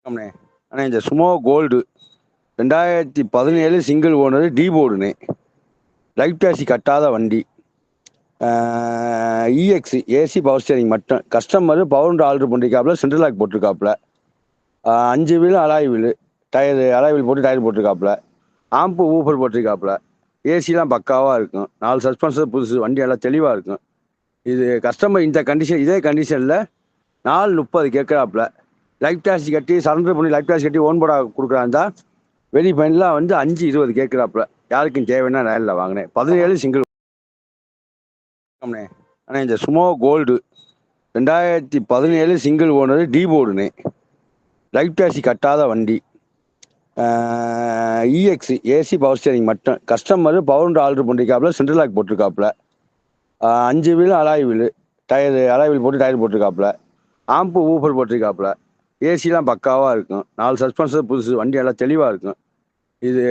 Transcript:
ஆமாண்ணே. அண்ணே இந்த சுமோ கோல்டு 2017 சிங்கிள் ஓனர் டி போர்டுண்ணே. லைஃப் டாக்ஸி கட்டாத வண்டி. இஎக்ஸ் ஏசி பவர் ஸ்டேரிங் மட்டும். கஸ்டமர் பவர் ஆர்டர் பண்ணிருக்காப்புல, சென்ட்ரல் லாக் போட்டிருக்காப்புல. 5 wheel alloy wheel, tyre alloy wheel போட்டு டயர் போட்டிருக்காப்புல. ஆம்பு ஊஃபர் போட்டிருக்காப்புல. ஏசிலாம் பக்காவாக இருக்கும். 4 சஸ்பென்சர் புதுசு. வண்டி நல்லா தெளிவாக இருக்கும். இது கஸ்டமர் இந்த கண்டிஷன், இதே கண்டிஷனில் 4:30 கேட்குறாப்புல. லைஃப் டாக்ஸி கட்டி சரண்டர் பண்ணி லைஃப் டாக்ஸி கட்டி ஓன் போர்டா கொடுக்குறாந்தா வெளி ஃபைனலாக வந்து 5:20 கேட்குறாப்புல. யாருக்கும் தேவைன்னா நேரில் வாங்கினேன். 17 சிங்கிள். ஆமாண்ணே. அண்ணே இந்த சுமோ கோல்டு 2017 சிங்கிள் ஓனர் டி போர்டுண்ணே. லைஃப் டாக்ஸி கட்டாத வண்டி. இஎக்ஸ் ஏசி பவர் ஸ்டேரிங் மட்டும். கஸ்டமர் பவர் ஆர்டர் பண்ணிருக்காப்புல, சென்ட்ரல் லாக் போட்டிருக்காப்புல. 5 wheel alloy wheel, tyre alloy wheel போட்டு டயர் போட்டிருக்காப்புல. ஆம்பு ஊஃபர் போட்டிருக்காப்புல. ஏசிலாம் பக்காவாக இருக்கும். 4 சஸ்பென்சர் புதுசு. வண்டி நல்லா தெளிவாக இருக்கும். இது